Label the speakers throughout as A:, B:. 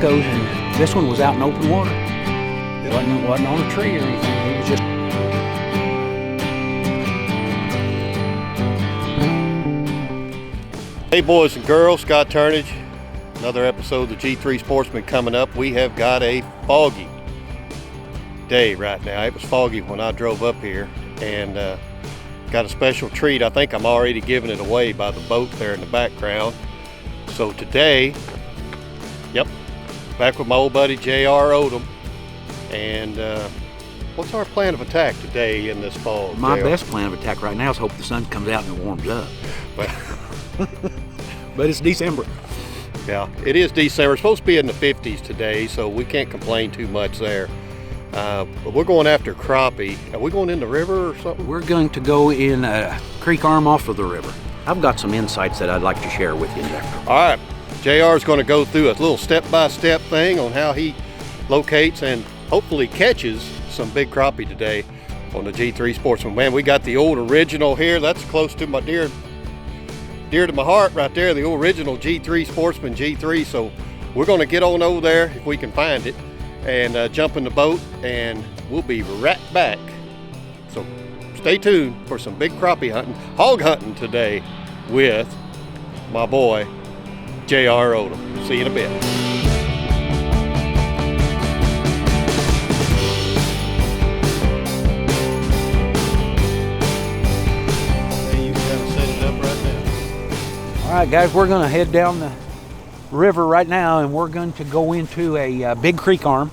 A: geckos, and this one was out in open water. It wasn't on a tree or anything. It was just.
B: Hey boys and girls, Scott Turnage. Another episode of the G3 Sportsman coming up. We have got a foggy day right now. It was foggy when I drove up here, and got a special treat. I think I'm already giving it away by the boat there in the background. So today, back with my old buddy JR Oldham. And what's our plan of attack today in this fall?
A: My
B: JR?
A: best plan of attack right now is hope the sun comes out and it warms up. But it's December.
B: Yeah, it is December. It's supposed to be in the 50s today, so we can't complain too much there. But we're going after crappie. Are we going in the river or something?
A: We're going to go in a creek arm off of the river. I've got some insights that I'd like to share with you, Jeff.
B: All right, JR is going to go through a little step-by-step thing on how he locates and hopefully catches some big crappie today on the G3 Sportsman. Man, we got the old original here. That's close to my dear to my heart right there, the original G3 Sportsman G3. So we're going to get on over there if we can find it and jump in the boat, and we'll be right back. So stay tuned for some big crappie hunting, hog hunting today with my boy JR Oldham. See you in a bit.
A: All right, guys, we're going to head down the river right now, and we're going to go into a big creek arm.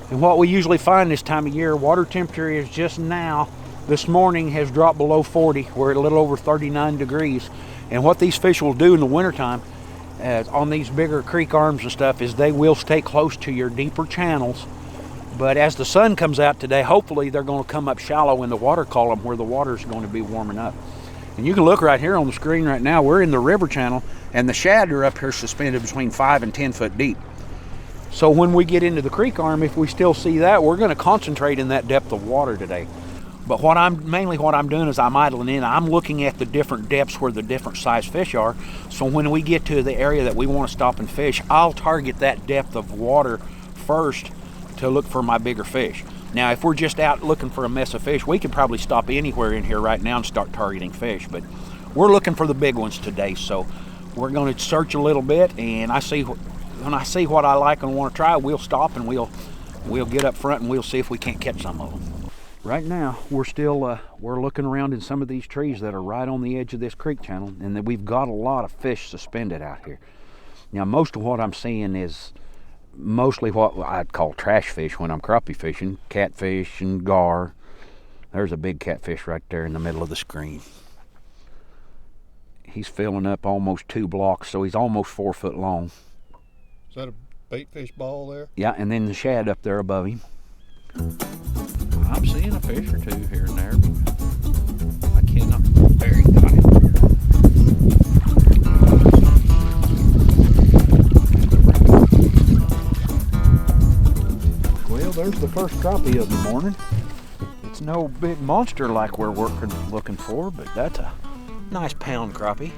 A: And what we usually find this time of year, water temperature is just now, this morning, has dropped below 40. We're at a little over 39 degrees. And what these fish will do in the wintertime on these bigger creek arms and stuff is they will stay close to your deeper channels. But as the sun comes out today, hopefully they're going to come up shallow in the water column where the water is going to be warming up. And you can look right here on the screen right now, we're in the river channel, and the shad are up here suspended between 5 and 10 foot deep. So when we get into the creek arm, if we still see that, we're going to concentrate in that depth of water today. But what I'm doing is I'm idling in. I'm looking at the different depths where the different size fish are. So when we get to the area that we want to stop and fish, I'll target that depth of water first to look for my bigger fish. Now, if we're just out looking for a mess of fish, we can probably stop anywhere in here right now and start targeting fish. But we're looking for the big ones today, so we're going to search a little bit. And when I see what I like and want to try, we'll stop and we'll get up front and we'll see if we can't catch some of them. Right now, we're still we're looking around in some of these trees that are right on the edge of this creek channel, and that we've got a lot of fish suspended out here. Now, most of what I'm seeing is mostly what I'd call trash fish when I'm crappie fishing, catfish and gar. There's a big catfish right there in the middle of the screen. He's filling up almost 2 blocks, so he's almost 4 foot long.
B: Is that a bait fish ball there?
A: Yeah, and then the shad up there above him. I'm seeing a fish or two here and there, but I cannot. There, he got it. Well, there's the first crappie of the morning. It's no big monster like we're looking for, but that's a nice pound crappie.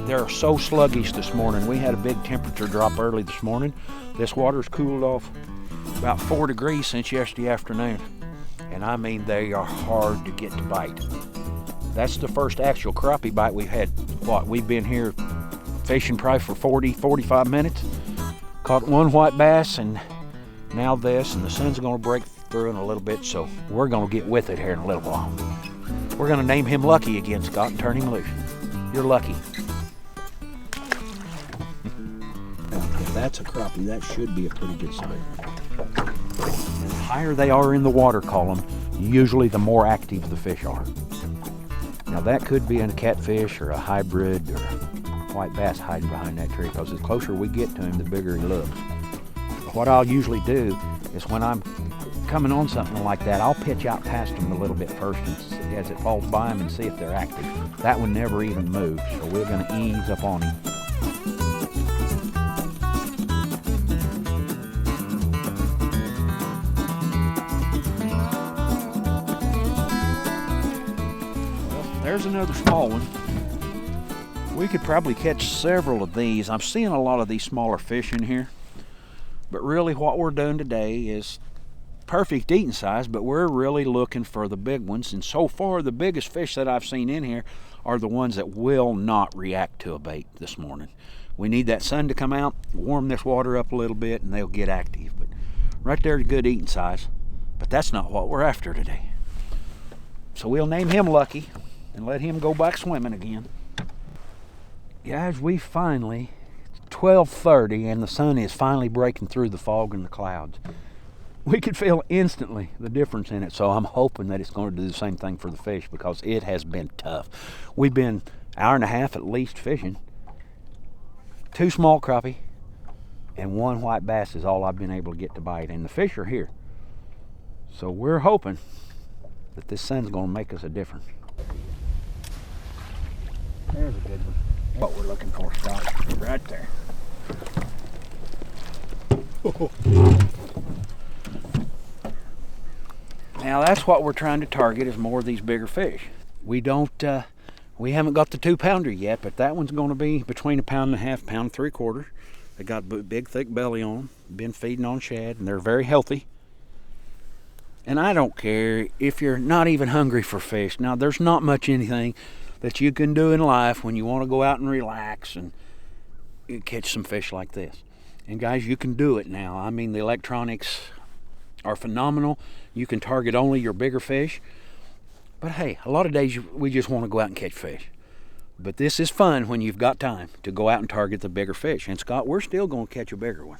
A: They're so sluggish this morning. We had a big temperature drop early this morning. This water's cooled off about 4 degrees since yesterday afternoon. And I mean, they are hard to get to bite. That's the first actual crappie bite we've had. We've been here fishing probably for 40, 45 minutes. Caught 1 white bass, and now this, and the sun's gonna break through in a little bit, so we're gonna get with it here in a little while. We're gonna name him Lucky again, Scott, and turn him loose. You're lucky. If that's a crappie, that should be a pretty good size. And the higher they are in the water column, usually the more active the fish are. Now that could be a catfish or a hybrid or a white bass hiding behind that tree, because the closer we get to him, the bigger he looks. But what I'll usually do is when I'm coming on something like that, I'll pitch out past them a little bit first and as it falls by them and see if they're active. That one never even moves, so we're going to ease up on him. Well, there's another small one. We could probably catch several of these. I'm seeing a lot of these smaller fish in here. But really what we're doing today is perfect eating size, but we're really looking for the big ones. And so far, the biggest fish that I've seen in here are the ones that will not react to a bait this morning. We need that sun to come out, warm this water up a little bit, and they'll get active. But right there's good eating size. But that's not what we're after today. So we'll name him Lucky and let him go back swimming again. Guys, we finally, 12:30, and the sun is finally breaking through the fog and the clouds. We could feel instantly the difference in it, so I'm hoping that it's going to do the same thing for the fish because it has been tough. We've been an hour and a half at least fishing. 2 small crappie and 1 white bass is all I've been able to get to bite, and the fish are here. So we're hoping that this sun's going to make us a difference. There's a good one. What we're looking for, Scott, right there. Now that's what we're trying to target, is more of these bigger fish. We haven't got the 2-pounder yet, but that one's going to be between 1.5 pounds, 1.75 pounds. They got a big thick belly on them, been feeding on shad, and they're very healthy. And I don't care if you're not even hungry for fish. Now there's not much anything that you can do in life when you want to go out and relax and catch some fish like this. And guys, you can do it now. I mean, the electronics are phenomenal. You can target only your bigger fish. But hey, a lot of days we just want to go out and catch fish. But this is fun when you've got time to go out and target the bigger fish. And Scott, we're still going to catch a bigger one.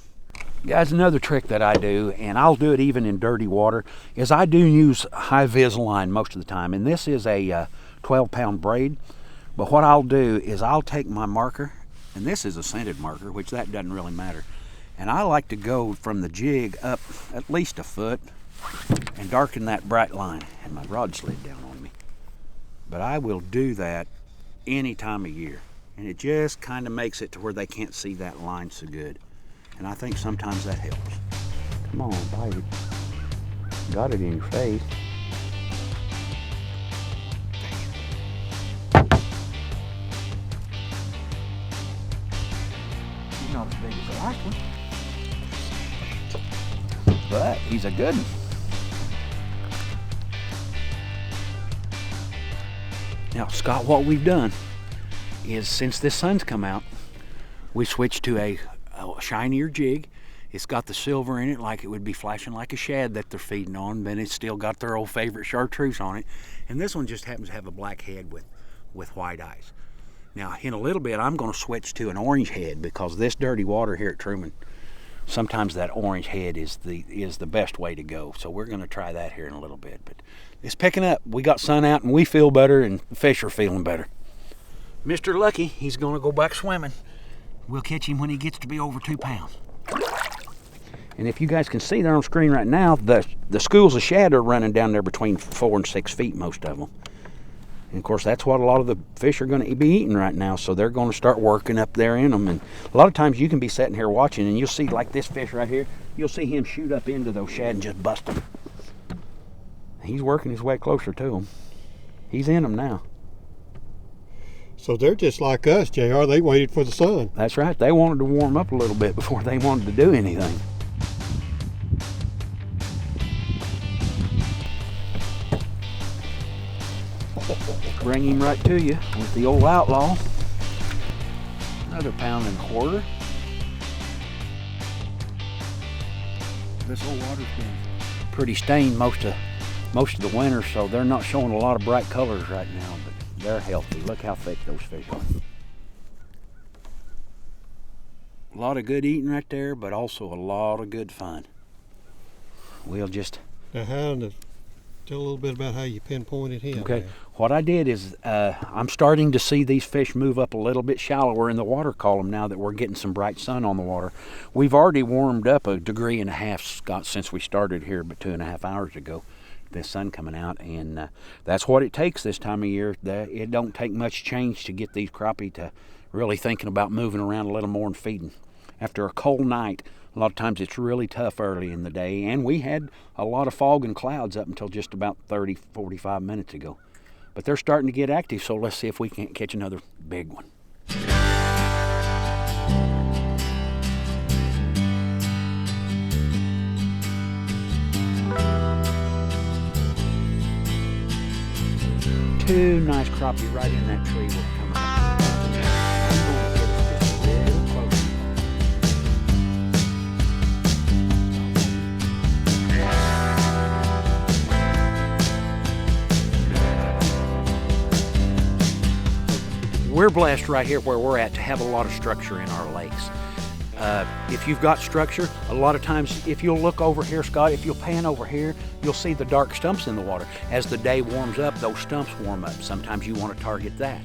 A: Guys, another trick that I do, and I'll do it even in dirty water, is I do use high-vis line most of the time. And this is a 12-pound braid. But what I'll do is I'll take my marker, and this is a scented marker, which that doesn't really matter. And I like to go from the jig up at least a foot and darken that bright line. And my rod slid down on me. But I will do that any time of year. And it just kind of makes it to where they can't see that line so good. And I think sometimes that helps. Come on, bite it. Got it in your face. He's not as big as the last one. But he's a good one. Now, Scott, what we've done is since this sun's come out, we switched to a shinier jig. It's got the silver in it, like it would be flashing like a shad that they're feeding on, but it's still got their old favorite chartreuse on it. And this one just happens to have a black head with white eyes. Now, in a little bit, I'm going to switch to an orange head because this dirty water here at Truman, sometimes that orange head is the best way to go. So we're going to try that here in a little bit. But it's picking up. We got sun out and we feel better, and the fish are feeling better. Mr. Lucky, he's going to go back swimming. We'll catch him when he gets to be over 2 pounds. And if you guys can see there on screen right now, the schools of shad are running down there between 4 and 6 feet, most of them. And of course, that's what a lot of the fish are going to be eating right now, so they're going to start working up there in them. And a lot of times you can be sitting here watching, and you'll see, like this fish right here, you'll see him shoot up into those shad and just bust them. He's working his way closer to them. He's in them now.
B: So they're just like us, JR. They waited for the sun.
A: That's right. They wanted to warm up a little bit before they wanted to do anything. Bring him right to you with the old outlaw. Another 1.25 pounds. This old water's been pretty stained most of the winter, so they're not showing a lot of bright colors right now, but they're healthy. Look how thick those fish are. A lot of good eating right there, but also a lot of good fun. We'll just...
B: Now, tell a little bit about how you pinpointed him.
A: Okay.
B: Man.
A: What I did is I'm starting to see these fish move up a little bit shallower in the water column now that we're getting some bright sun on the water. We've already warmed up 1.5 degrees, Scott, since we started here but 2.5 hours ago. The sun coming out, and that's what it takes this time of year. It don't take much change to get these crappie to really thinking about moving around a little more and feeding. After a cold night, a lot of times it's really tough early in the day, and we had a lot of fog and clouds up until just about 30-45 minutes ago. But they're starting to get active, so let's see if we can't catch another big one. two nice crappie right in that tree we're coming up. I'm going to get us just a little closer. We're blessed right here where we're at to have a lot of structure in our lakes. If you've got structure, a lot of times if you'll look over here, Scott, if you'll pan over here, you'll see the dark stumps in the water. As the day warms up, those stumps warm up. Sometimes you want to target that.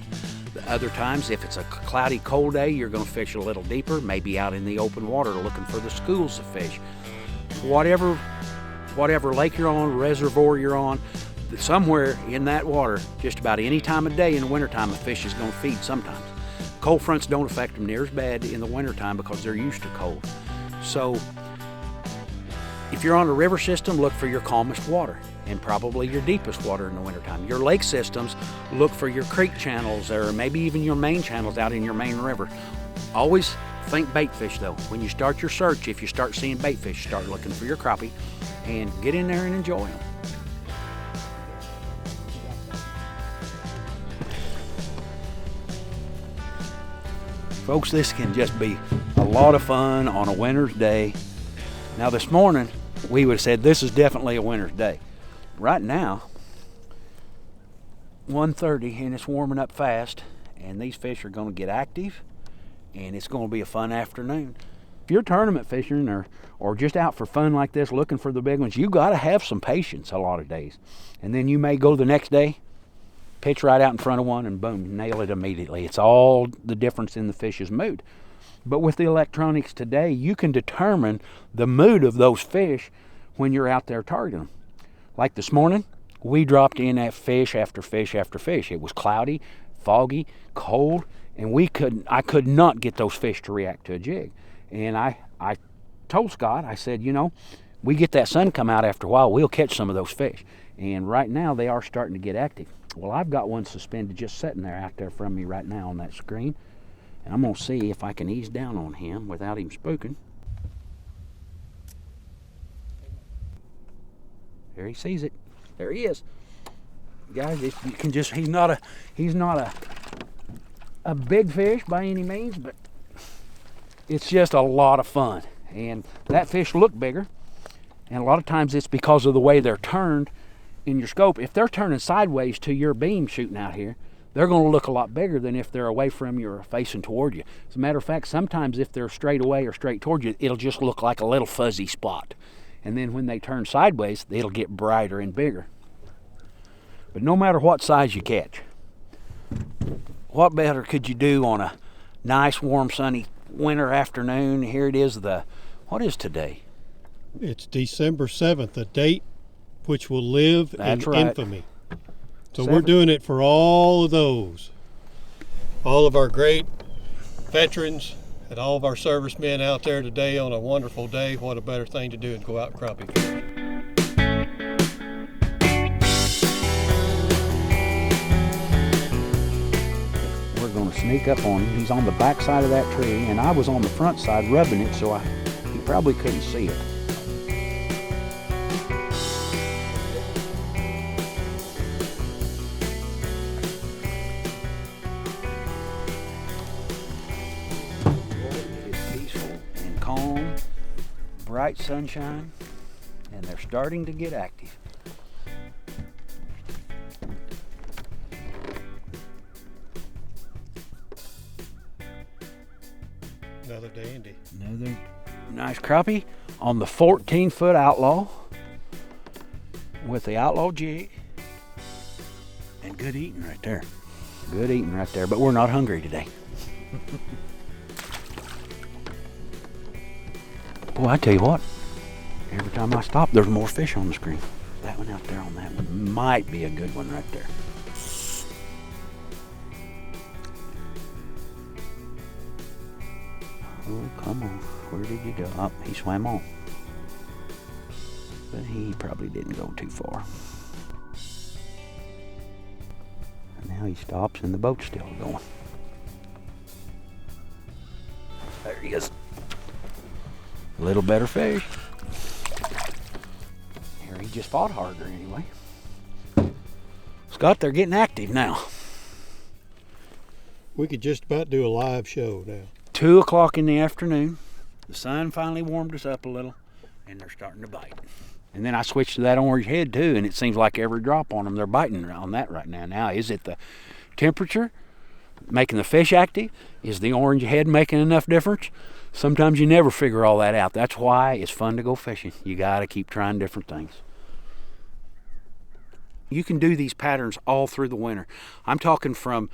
A: Other times, if it's a cloudy, cold day, you're going to fish a little deeper, maybe out in the open water looking for the schools of fish. Whatever lake you're on, reservoir you're on, somewhere in that water, just about any time of day in the wintertime, a fish is going to feed sometimes. Cold fronts don't affect them near as bad in the wintertime because they're used to cold. So if you're on a river system, look for your calmest water and probably your deepest water in the wintertime. Your lake systems, look for your creek channels or maybe even your main channels out in your main river. Always think bait fish though. When you start your search, if you start seeing bait fish, start looking for your crappie and get in there and enjoy them. Folks, this can just be a lot of fun on a winter's day. Now this morning, we would have said this is definitely a winter's day. Right now, 1:30 and it's warming up fast and these fish are going to get active and it's going to be a fun afternoon. If you're tournament fishing or just out for fun like this looking for the big ones, you got to have some patience a lot of days. And then you may go the next day, pitch right out in front of one and boom, nail it immediately. It's all the difference in the fish's mood. But with the electronics today, you can determine the mood of those fish when you're out there targeting them. Like this morning, we dropped in at fish after fish after fish. It was cloudy, foggy, cold, and I could not get those fish to react to a jig. And I told Scott, I said, you know, we get that sun come out after a while, we'll catch some of those fish. And right now they are starting to get active. Well, I've got one suspended just sitting there out there from me right now on that screen. And I'm going to see if I can ease down on him without him spooking. There he sees it. There he is. Guys, if you can just, he's not a big fish by any means, but it's just a lot of fun. And that fish looked bigger. And a lot of times it's because of the way they're turned in your scope. If they're turning sideways to your beam shooting out here, they're going to look a lot bigger than if they're away from you or facing toward you. As a matter of fact, sometimes if they're straight away or straight toward you, it'll just look like a little fuzzy spot. And then when they turn sideways, it'll get brighter and bigger. But no matter what size you catch, what better could you do on a nice, warm, sunny winter afternoon? Here it is, what is today?
B: It's December 7th, a date which will live in infamy. So we're doing it for all of those. All of our great veterans and all of our servicemen out there today on a wonderful day. What a better thing to do than go out and crappie fish.
A: We're going to sneak up on him. He's on the back side of that tree, and I was on the front side rubbing it, so he probably couldn't see it. Bright sunshine, and they're starting to get active.
B: Another dandy.
A: Another nice crappie on the 14-foot outlaw with the outlaw jig. And good eating right there. Good eating right there, but we're not hungry today. Boy, I tell you what, every time I stop, there's more fish on the screen. That one out there on that one might be a good one right there. Oh, come on. Where did you go? Oh, he swam on. But he probably didn't go too far. And now he stops and the boat's still going. There he is. A little better fish. Here, he just fought harder anyway. Scott, they're getting active now.
B: We could just about do a live show now.
A: 2 o'clock in the afternoon. The sun finally warmed us up a little, and they're starting to bite. And then I switched to that orange head too, and it seems like every drop on them, they're biting on that right now. Now, is it the temperature making the fish active? Is the orange head making enough difference? Sometimes you never figure all that out. That's why it's fun to go fishing. You got to keep trying different things. You can do these patterns all through the winter. I'm talking from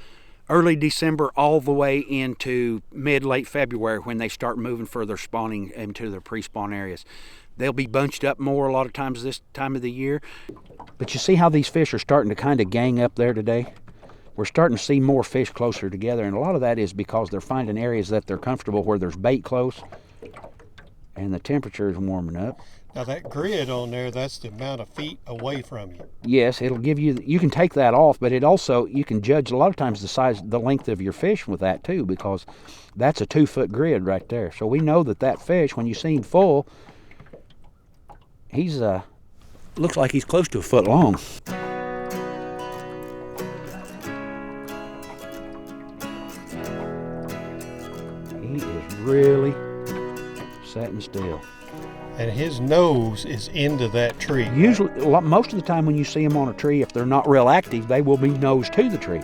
A: early December all the way into late February when they start moving further spawning into their pre-spawn areas. They'll be bunched up more a lot of times this time of the year. But you see how these fish are starting to kind of gang up there today? We're starting to see more fish closer together, and a lot of that is because they're finding areas that they're comfortable where there's bait close and the temperature is warming up.
B: Now that grid on there, that's the amount of feet away from you.
A: Yes, it'll give you, you can take that off, but it also, you can judge a lot of times the length of your fish with that too, because that's a 2-foot grid right there. So we know that fish, when you see him full, he's looks like he's close to a foot long. He is really sitting still.
B: And his nose is into that tree.
A: Usually, most of the time when you see them on a tree, if they're not real active, they will be nose to the tree.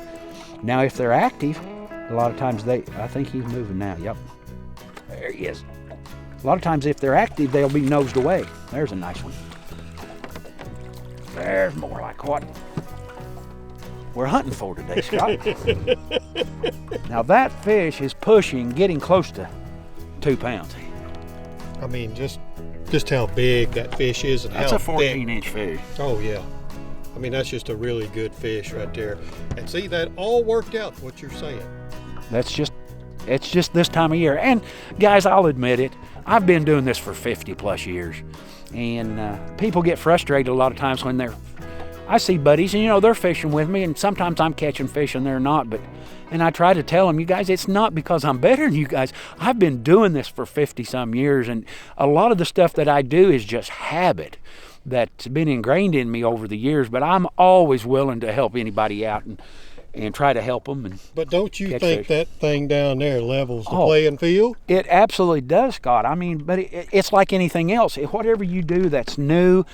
A: Now, if they're active, a lot of times I think he's moving now. Yep, there he is. A lot of times if they're active, they'll be nosed away. There's a nice one. There's more like what we're hunting for today, Scott. Now that fish is pushing, getting close to 2 pounds.
B: I mean, just how big that fish is and
A: that's
B: how
A: a 14-inch fish.
B: Oh yeah. I mean, that's just a really good fish right there. And see, that all worked out, what you're saying.
A: It's just this time of year. And guys, I'll admit it, I've been doing this for 50 plus years. And people get frustrated a lot of times when I see buddies and they're fishing with me, and sometimes I'm catching fish and they're not, and I try to tell them, you guys, it's not because I'm better than you guys. I've been doing this for 50 some years, and a lot of the stuff that I do is just habit that's been ingrained in me over the years, but I'm always willing to help anybody out and try to help them.
B: But don't you think that thing down there levels the playing field?
A: It absolutely does, Scott. I mean, but it's like anything else. Whatever you do that's new,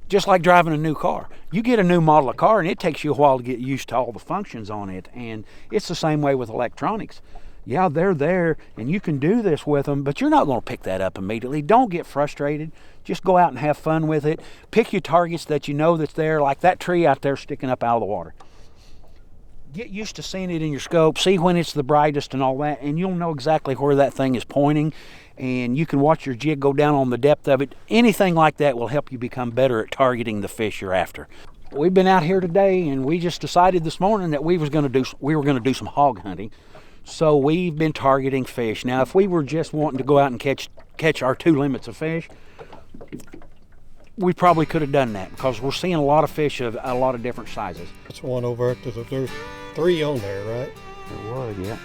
A: just like driving a new car. You get a new model of car and it takes you a while to get used to all the functions on it. And it's the same way with electronics. Yeah, they're there and you can do this with them, but you're not going to pick that up immediately. Don't get frustrated. Just go out and have fun with it. Pick your targets that you know that's there, like that tree out there sticking up out of the water. Get used to seeing it in your scope, see when it's the brightest and all that, and you'll know exactly where that thing is pointing, and you can watch your jig go down on the depth of it. Anything like that will help you become better at targeting the fish you're after. We've been out here today, and we just decided this morning that we were going to do some hog hunting. So we've been targeting fish. Now, if we were just wanting to go out and catch our 2 limits of fish, we probably could have done that, because we're seeing a lot of fish of a lot of different sizes.
B: That's one over at there's 3 on there, right?
A: There was, yeah.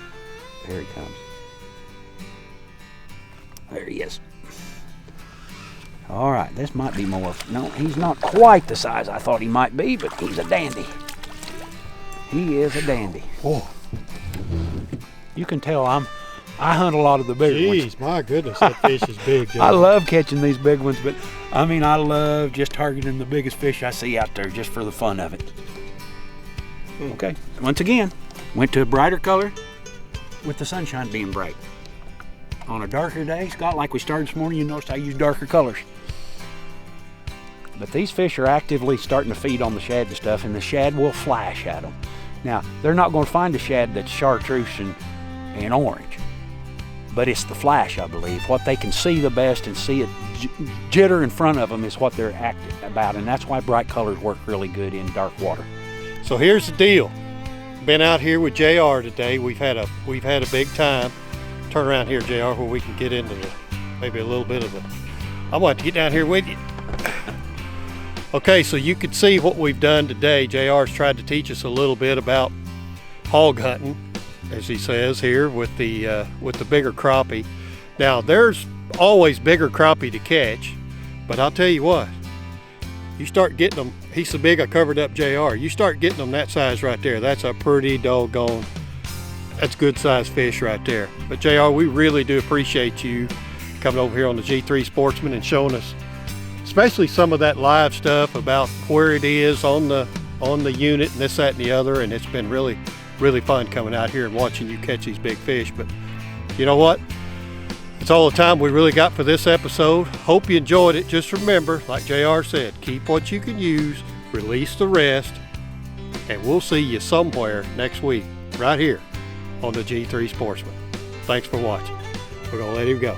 A: There he comes. There he is. All right, this might be more. No, he's not quite the size I thought he might be, but he's a dandy. He is a dandy.
B: Oh.
A: You can tell I hunt a lot of the bigger ones.
B: Jeez, my goodness, that fish is big, Joe.
A: I love catching these big ones, but I mean, I love just targeting the biggest fish I see out there just for the fun of it. Okay, once again, went to a brighter color with the sunshine being bright. On a darker day, Scott, like we started this morning, you noticed I used darker colors. But these fish are actively starting to feed on the shad and stuff, and the shad will flash at them. Now, they're not going to find a shad that's chartreuse and orange, but it's the flash, I believe. What they can see the best and see it jitter in front of them is what they're active about, and that's why bright colors work really good in dark water.
B: So here's the deal. Been out here with JR today. We've had a big time. Turn around here, JR, where we can get into maybe a little bit of the. I'm going to get down here with you. Okay, so you can see what we've done today. JR's tried to teach us a little bit about hog hunting, as he says here, with the bigger crappie. Now, there's always bigger crappie to catch, but I'll tell you what, You start getting them, he's so big I covered up JR. You start getting them that size right there, that's a pretty doggone, that's good size fish right there. But JR, we really do appreciate you coming over here on the G3 Sportsman and showing us, especially some of that live stuff about where it is on the unit and this, that, and the other. And it's been really, really fun coming out here and watching you catch these big fish. But you know what? That's all the time we really got for this episode. Hope you enjoyed it. Just remember, like JR said, keep what you can use, release the rest, and we'll see you somewhere next week right here on the G3 Sportsman. Thanks for watching. We're going to let him go.